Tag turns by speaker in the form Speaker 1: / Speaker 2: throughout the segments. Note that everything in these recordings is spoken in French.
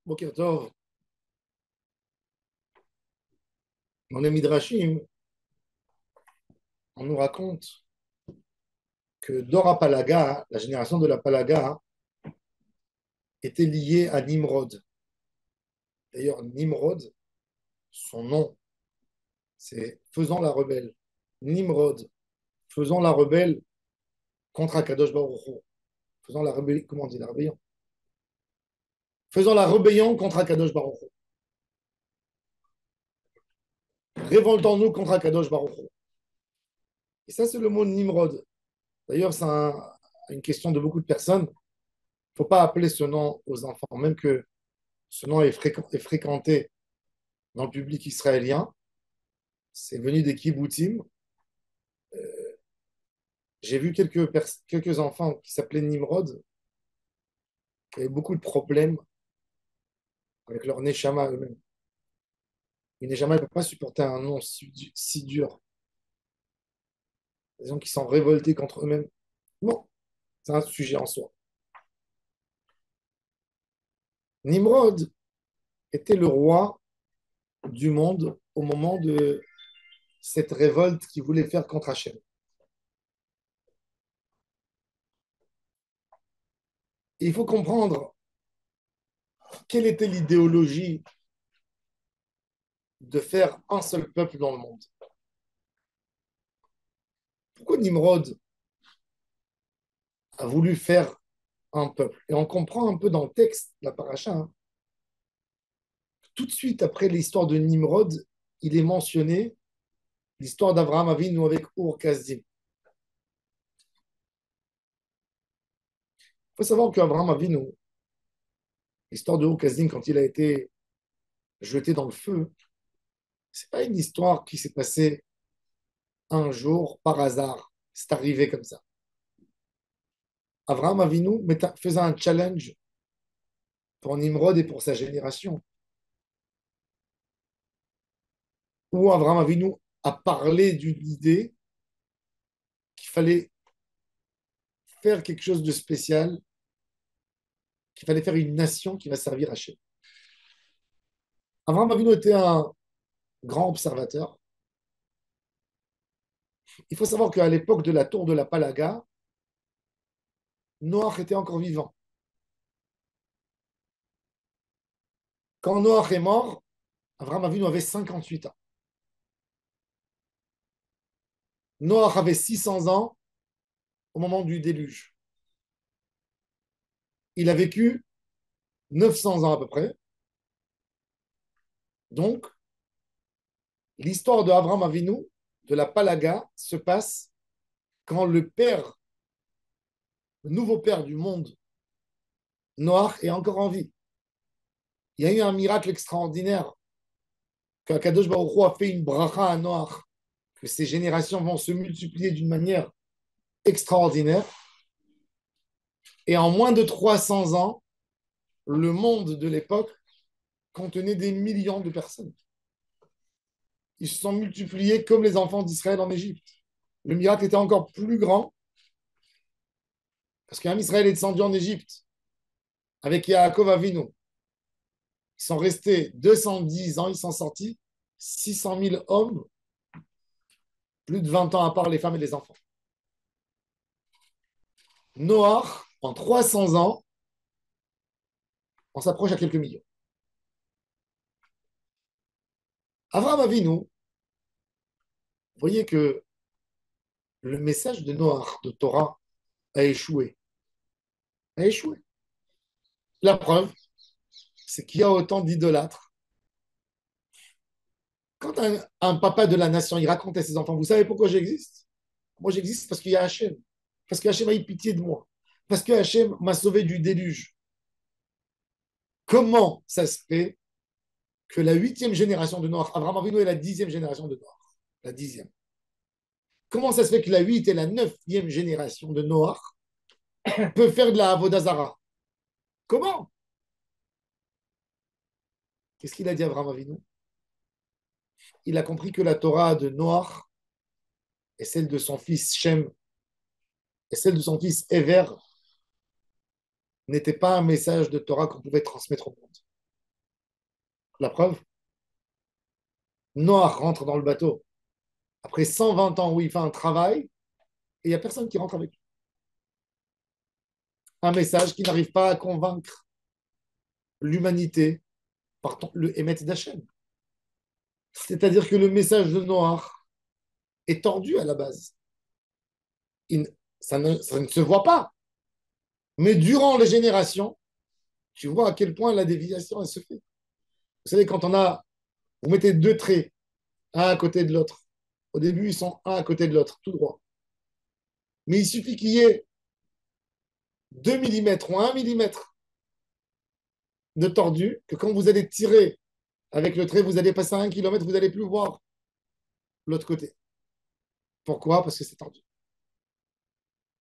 Speaker 1: Boker Tov, dans les Midrashim, on nous raconte que Dora Palaga, la génération de la Palaga, était liée à Nimrod. D'ailleurs, Nimrod, son nom, c'est faisant la rebelle. Nimrod, faisant la rebelle contre Akadosh Baruch Hu. Faisant la rébellion, comment on dit la rébellion? Faisant la rébellion contre Akadosh Baruch Hu. Révoltons-nous contre Akadosh Baruch Hu. Et ça, c'est le mot Nimrod. D'ailleurs, c'est une question de beaucoup de personnes. Il ne faut pas appeler ce nom aux enfants, même que ce nom est fréquenté dans le public israélien. C'est venu des kibbutzim. J'ai vu quelques enfants qui s'appelaient Nimrod, qui avaient beaucoup de problèmes avec leur neshama eux-mêmes. Une neshama ne peut pas supporter un nom si dur. Des gens qui sont révoltés contre eux-mêmes. Bon, c'est un sujet en soi. Nimrod était le roi du monde au moment de cette révolte qu'il voulait faire contre Hachem. Et il faut comprendre quelle était l'idéologie de faire un seul peuple dans le monde. Pourquoi Nimrod a voulu faire un peuple? Et on comprend un peu dans le texte, la paracha, hein. Tout de suite après l'histoire de Nimrod, il est mentionné l'histoire d'Abraham Avinu avec Ur-Kasdim. Il faut savoir qu'Abraham Avinu, l'histoire de Ur-Kasdim, quand il a été jeté dans le feu, c'est pas une histoire qui s'est passée un jour par hasard. C'est arrivé comme ça. Abraham Avinu faisait un challenge pour Nimrod et pour sa génération, où Abraham Avinu a parlé d'une idée qu'il fallait faire quelque chose de spécial, qu'il fallait faire une nation qui va servir Hachem. Abraham Avinu était un grand observateur. Il faut savoir qu'à l'époque de la tour de la Palaga, Noach était encore vivant. Quand Noach est mort, Abraham Avinu avait 58 ans. Noach avait 600 ans au moment du déluge. Il a vécu 900 ans à peu près. Donc, l'histoire de Abraham Avinu, de la Palaga, se passe quand le père, le nouveau père du monde, Noach, est encore en vie. Il y a eu un miracle extraordinaire qu'Akadosh Baruch Hu a fait une bracha à Noach, que ces générations vont se multiplier d'une manière extraordinaire. Et en moins de 300 ans, le monde de l'époque contenait des millions de personnes. Ils se sont multipliés comme les enfants d'Israël en Égypte. Le miracle était encore plus grand parce qu'un Israël est descendu en Égypte avec Yaakov Avinu. Ils sont restés 210 ans, ils sont sortis 600 000 hommes, plus de 20 ans à part les femmes et les enfants. Noach, en 300 ans, on s'approche à quelques millions. Avraham Avinu, vous voyez que le message de Noach, de Torah, a échoué. A échoué. La preuve, c'est qu'il y a autant d'idolâtres. Quand un papa de la nation, il raconte à ses enfants, vous savez pourquoi j'existe? Moi, j'existe parce qu'il y a Hachem. Parce que Hachem a eu pitié de moi. Parce que Hachem m'a sauvé du déluge. Comment ça se fait que la 8e génération de Noach, Abraham Avinu est la 10e génération de Noach, la 10e. Comment ça se fait que la 8 et la 9e génération de Noach peut faire de la Avodazara? Comment? Qu'est-ce qu'il a dit à Abraham Avinu? Il a compris que la Torah de Noach et celle de son fils Shem et celle de son fils Ever n'était pas un message de Torah qu'on pouvait transmettre au monde. La preuve, Noah rentre dans le bateau après 120 ans où il fait un travail et il n'y a personne qui rentre avec lui. Un message qui n'arrive pas à convaincre l'humanité par le émet d'Hachem. C'est-à-dire que le message de Noah est tordu à la base. Ça ne se voit pas. Mais durant les générations, tu vois à quel point la déviation elle se fait. Vous savez, vous mettez deux traits, un à côté de l'autre. Au début, ils sont un à côté de l'autre, tout droit. Mais il suffit qu'il y ait 2 millimètres ou 1 millimètre de tordu, que quand vous allez tirer avec le trait, vous allez passer à 1 kilomètre, vous n'allez plus voir l'autre côté. Pourquoi? Parce que c'est tordu.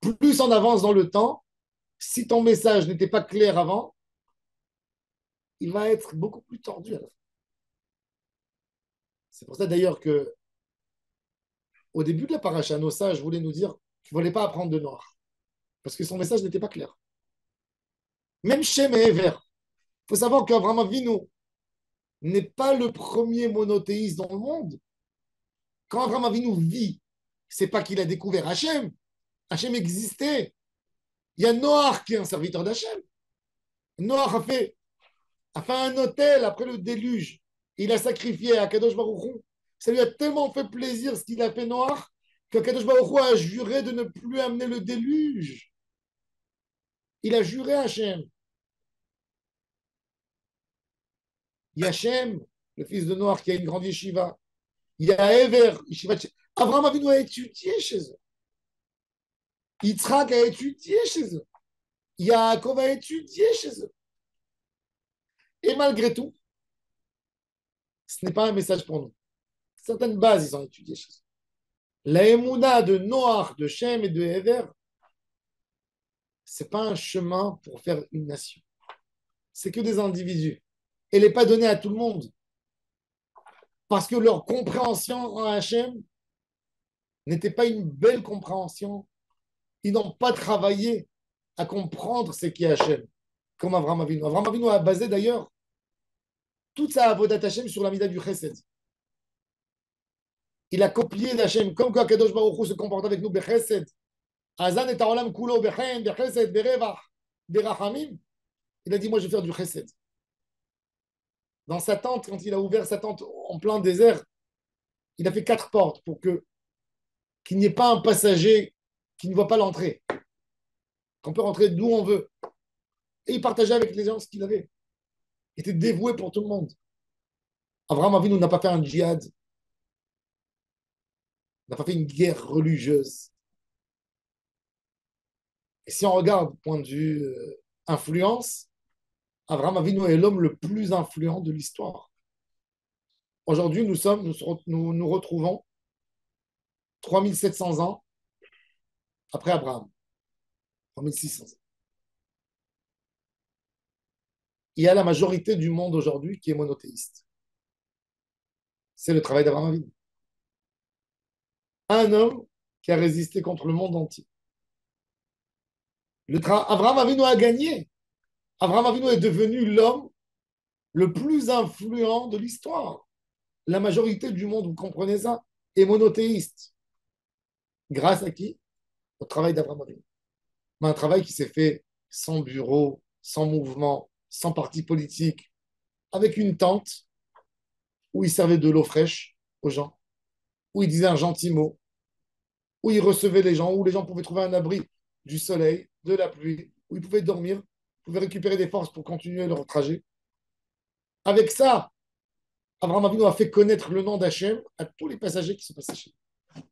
Speaker 1: Plus on avance dans le temps, si ton message n'était pas clair avant, il va être beaucoup plus tordu à la fin. C'est pour ça d'ailleurs que au début de la paracha, nos sages voulaient nous dire qu'il ne fallait pas apprendre de noir, parce que son message n'était pas clair. Même Shem et Ever. Il faut savoir qu'Abraham Avinu n'est pas le premier monothéiste dans le monde. Quand Abraham Avinu vit, c'est pas qu'il a découvert Hachem. Hachem existait. Il y a Noach qui est un serviteur d'Hachem. Noach a fait un hôtel après le déluge. Il a sacrifié à Kadosh Baruch Hu. Ça lui a tellement fait plaisir ce qu'il a fait Noach que Kadosh Baruch Hu a juré de ne plus amener le déluge. Il a juré à Hachem. Il y a Hachem, le fils de Noach, qui a une grande yeshiva. Il y a Ever, yeshiva. Abraham Avinu a étudié chez eux. Yitzhak a étudié chez eux. Yaakov a étudié chez eux. Et malgré tout, ce n'est pas un message pour nous. Certaines bases, ils ont étudié chez eux. La émouna de Noach, de Shem et de Ever, ce n'est pas un chemin pour faire une nation. C'est que des individus. Elle n'est pas donnée à tout le monde. Parce que leur compréhension en Hachem n'était pas une belle compréhension. Ils n'ont pas travaillé à comprendre ce qu'est Hachem, comme Avraham Avinu. Avraham Avinu a basé d'ailleurs toute sa avodat Hachem sur la mida du Chesed. Il a copié d'Hachem, comme quand Kadosh Baruch Hu se comporte avec nous, Bechesed. Azan et Taolam Kulo, Bechen, Bechesed, Berevach, Berachamim. Il a dit, moi, je vais faire du Chesed. Dans sa tente, quand il a ouvert sa tente en plein désert, il a fait 4 portes pour qu'il n'y ait pas un passager qui ne voit pas l'entrée. Qu'on peut rentrer d'où on veut. Et il partageait avec les gens ce qu'il avait. Il était dévoué pour tout le monde. Abraham Avinu n'a pas fait un djihad. N'a pas fait une guerre religieuse. Et si on regarde point de vue influence, Abraham Avinu est l'homme le plus influent de l'histoire. Aujourd'hui, nous retrouvons 3700 ans après Abraham. 3600 ans. Il y a la majorité du monde aujourd'hui qui est monothéiste. C'est le travail d'Abraham Avinu. Un homme qui a résisté contre le monde entier. Abraham Avinu a gagné. Abraham Avinu est devenu l'homme le plus influent de l'histoire. La majorité du monde, vous comprenez ça, est monothéiste. Grâce à qui? Au travail d'Abraham Avinu. Mais un travail qui s'est fait sans bureau, sans mouvement, sans parti politique, avec une tente où il servait de l'eau fraîche aux gens, où il disait un gentil mot, où il recevait les gens, où les gens pouvaient trouver un abri du soleil, de la pluie, où ils pouvaient dormir, pouvaient récupérer des forces pour continuer leur trajet. Avec ça, Abraham Avinu a fait connaître le nom d'Hachem à tous les passagers qui sont passés chez lui.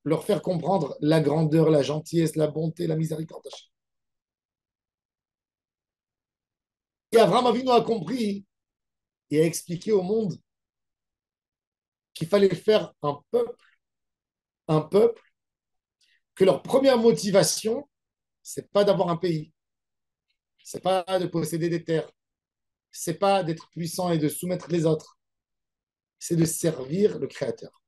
Speaker 1: Leur faire comprendre la grandeur, la gentillesse, la bonté, la miséricorde d'Hachem. Et Abraham Avinu a compris et a expliqué au monde qu'il fallait faire un peuple, que leur première motivation, c'est pas d'avoir un pays, c'est pas de posséder des terres, c'est pas d'être puissant et de soumettre les autres, c'est de servir le Créateur.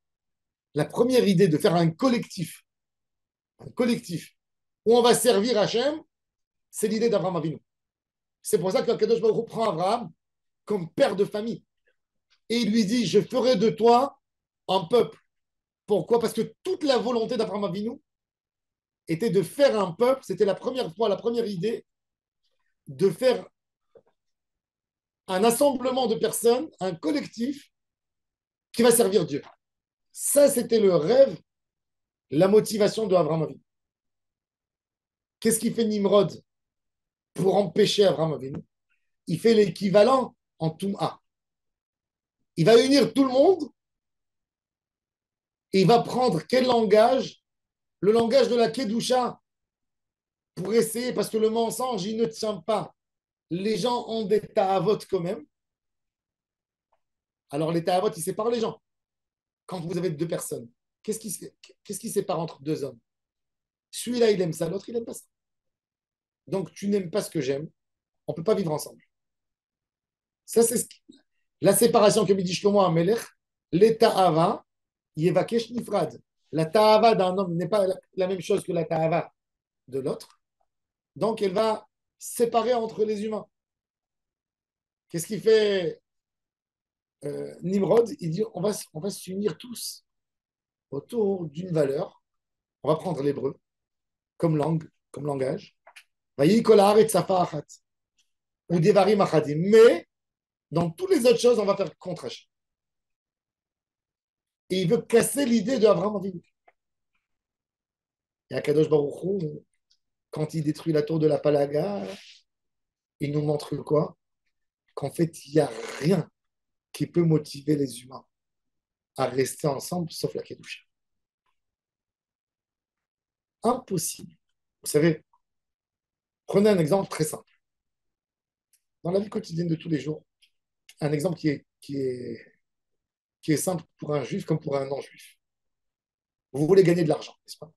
Speaker 1: La première idée de faire un collectif où on va servir Hachem, c'est l'idée d'Abraham Avinu. C'est pour ça que Kadosh Baruch Hu prend Abraham comme père de famille. et il lui dit, je ferai de toi un peuple. Pourquoi? Parce que toute la volonté d'Abraham Avinu était de faire un peuple. C'était la première fois, la première idée de faire un assemblement de personnes, un collectif qui va servir Dieu. Ça, c'était le rêve, la motivation de Abraham Avinu. Qu'est-ce qu'il fait Nimrod pour empêcher Abraham Avinu? Il fait l'équivalent en Touma. Il va unir tout le monde et il va prendre quel langage? Le langage de la Kedusha pour essayer, parce que le mensonge, il ne tient pas. Les gens ont des ta'avot quand même. Alors les ta'avot, ils séparent les gens. Quand vous avez deux personnes, qu'est-ce qui sépare entre deux hommes? Celui-là, il aime ça, l'autre, il n'aime pas ça. Donc tu n'aimes pas ce que j'aime, on ne peut pas vivre ensemble. Ça, c'est la séparation que me dit Shlomo Amelech, les ta'ava, yevakesh nifrad. La ta'ava d'un homme n'est pas la même chose que la ta'ava de l'autre. Donc, elle va séparer entre les humains. Qu'est-ce qu'il fait Nimrod? Il dit on va s'unir tous autour d'une valeur. On va prendre l'hébreu comme langue, comme langage. Ou devarim achadim. Mais dans toutes les autres choses, on va faire contre Hachem. Et il veut casser l'idée de Abraham Avinu. Et Akadosh Baruch Hu, quand il détruit la tour de la Palaga, il nous montre quoi? Qu'en fait, il n'y a rien qui peut motiver les humains à rester ensemble, sauf la Kedusha. Impossible. Vous savez, prenez un exemple très simple. Dans la vie quotidienne de tous les jours, un exemple qui est simple pour un juif comme pour un non-juif. Vous voulez gagner de l'argent, n'est-ce pas?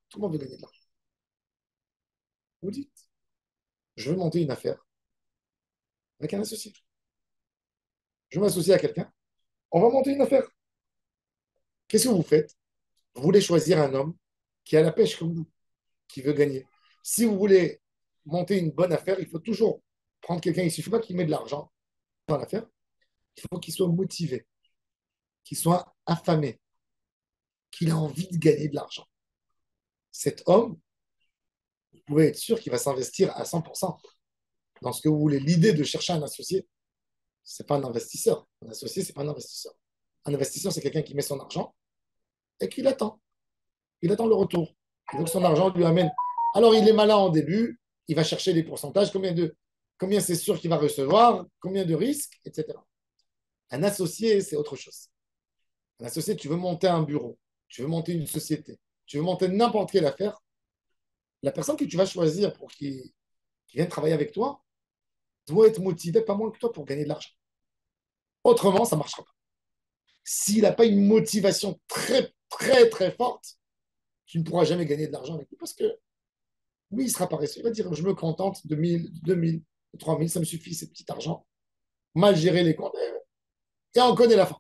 Speaker 1: Tout le monde veut gagner de l'argent. Vous dites, je veux monter une affaire avec un associé. Je m'associe à quelqu'un, on va monter une affaire. Qu'est-ce que vous faites? Vous voulez choisir un homme qui a la pêche comme vous, qui veut gagner. Si vous voulez monter une bonne affaire, il faut toujours prendre quelqu'un. Il ne suffit pas qu'il mette de l'argent dans l'affaire. Il faut qu'il soit motivé, qu'il soit affamé, qu'il ait envie de gagner de l'argent. Cet homme, vous pouvez être sûr qu'il va s'investir à 100% dans ce que vous voulez. L'idée de chercher un associé, ce n'est pas un investisseur. Un associé, ce n'est pas un investisseur. Un investisseur, c'est quelqu'un qui met son argent et qui l'attend. Il attend le retour. Il veut que son argent lui amène. Alors, il est malin au début, il va chercher les pourcentages, combien c'est sûr qu'il va recevoir, combien de risques, etc. Un associé, c'est autre chose. Un associé, tu veux monter un bureau, tu veux monter une société, tu veux monter n'importe quelle affaire, la personne que tu vas choisir pour qu'il vienne travailler avec toi doit être motivé pas moins que toi pour gagner de l'argent. Autrement, ça ne marchera pas. S'il n'a pas une motivation très, très, très forte, tu ne pourras jamais gagner de l'argent avec lui parce que oui, il sera paresseux. Il va dire, je me contente de 1000, 2000, 3000, ça me suffit, c'est petit argent. Mal gérer les comptes. Et on connaît la fin.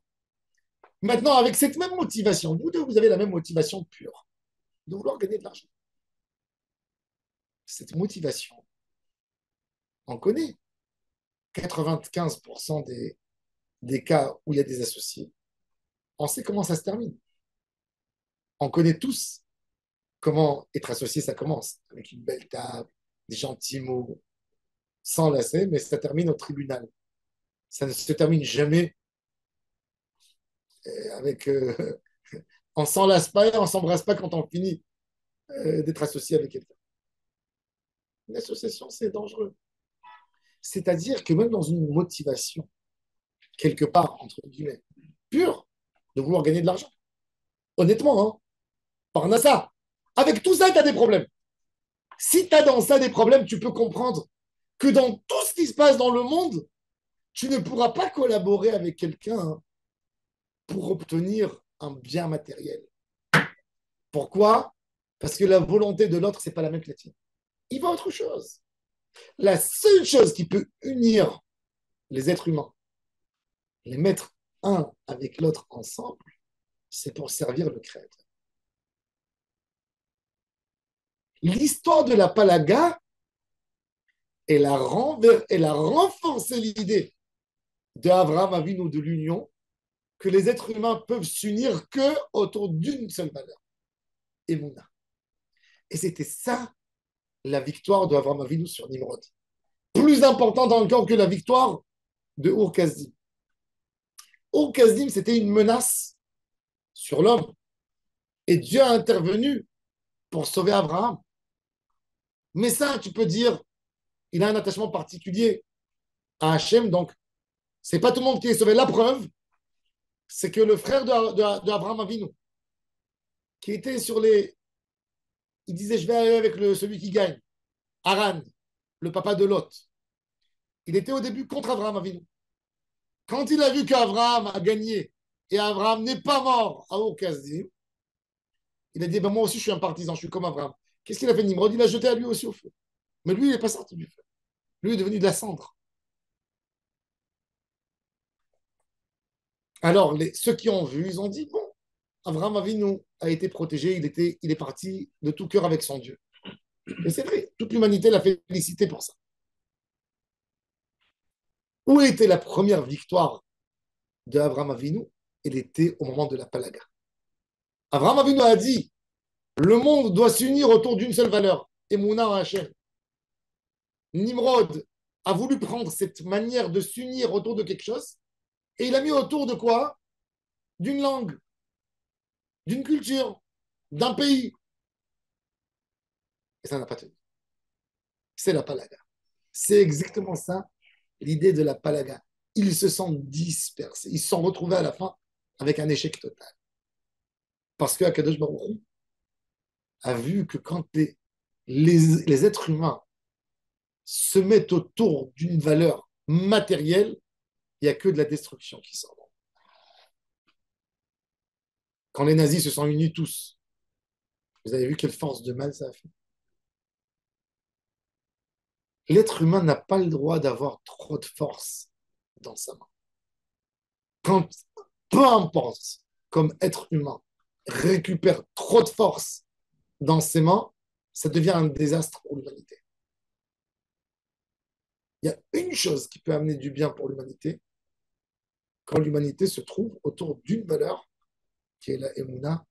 Speaker 1: Maintenant, avec cette même motivation, vous deux, vous avez la même motivation pure de vouloir gagner de l'argent. Cette motivation, on connaît 95% des cas où il y a des associés. On sait comment ça se termine. On connaît tous comment être associé, ça commence avec une belle table, des gentils mots, sans lacet, mais ça termine au tribunal. Ça ne se termine jamais avec. On s'enlace pas et on s'embrasse pas quand on finit d'être associé avec quelqu'un. Une association, c'est dangereux. C'est-à-dire que même dans une motivation, quelque part, entre guillemets, pure, de vouloir gagner de l'argent, honnêtement, hein, par ça, avec tout ça, tu as des problèmes. Si tu as dans ça des problèmes, tu peux comprendre que dans tout ce qui se passe dans le monde, tu ne pourras pas collaborer avec quelqu'un pour obtenir un bien matériel. Pourquoi? Parce que la volonté de l'autre, ce n'est pas la même que la tienne. Il va autre chose. La seule chose qui peut unir les êtres humains, les mettre un avec l'autre ensemble, c'est pour servir le Créateur. L'histoire de la Palaga, elle a renforcé l'idée d'Abraham Avinu de l'union que les êtres humains peuvent s'unir que autour d'une seule valeur, Emouna. Et c'était ça la victoire de Avraham Avinu sur Nimrod. Plus importante encore que la victoire de Ur-Kasdim. Ur-Kasdim, c'était une menace sur l'homme. Et Dieu a intervenu pour sauver Abraham. Mais ça, tu peux dire, il a un attachement particulier à Hachem, donc c'est pas tout le monde qui est sauvé. La preuve, c'est que le frère d'Abraham Avinu, qui était sur les... Il disait, je vais aller avec celui qui gagne, Haran, le papa de Lot. Il était au début contre Abraham Avinu. Quand il a vu qu'Abraham a gagné et Abraham n'est pas mort à Ur-Kasdim, il a dit, ben moi aussi je suis un partisan, je suis comme Abraham. Qu'est-ce qu'il a fait Nimrod? Il a jeté à lui aussi au feu. Mais lui, il n'est pas sorti du feu. Lui est devenu de la cendre. Alors, ceux qui ont vu, ils ont dit, bon, Abraham Avinu a été protégé, il est parti de tout cœur avec son Dieu. Et c'est vrai, toute l'humanité l'a félicité pour ça. Où était la première victoire d'Abraham Avinu? Elle était au moment de la Palaga. Abraham Avinu a dit, le monde doit s'unir autour d'une seule valeur, Emouna en Hachem. Nimrod a voulu prendre cette manière de s'unir autour de quelque chose et il a mis autour de quoi? D'une langue, d'une culture, d'un pays. Et ça n'a pas tenu. C'est la Palaga. C'est exactement ça, l'idée de la Palaga. Ils se sont dispersés. Ils se sont retrouvés à la fin avec un échec total. Parce que Akadosh Baruch Hu a vu que quand les êtres humains se mettent autour d'une valeur matérielle, il n'y a que de la destruction qui sort. Quand les nazis se sont unis tous, vous avez vu quelle force de mal ça a fait. L'être humain n'a pas le droit d'avoir trop de force dans sa main. Quand, peu importe, comme être humain, récupère trop de force dans ses mains, ça devient un désastre pour l'humanité. Il y a une chose qui peut amener du bien pour l'humanité, quand l'humanité se trouve autour d'une valeur, qui est la Emouna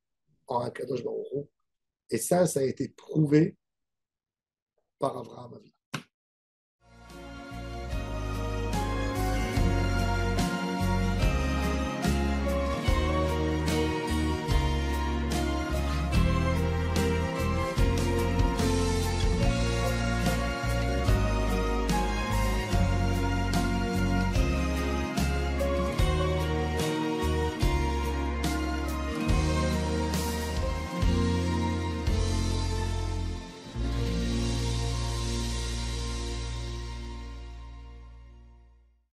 Speaker 1: en Akadosh Baruch Hu. Et ça a été prouvé par Abraham Avinu.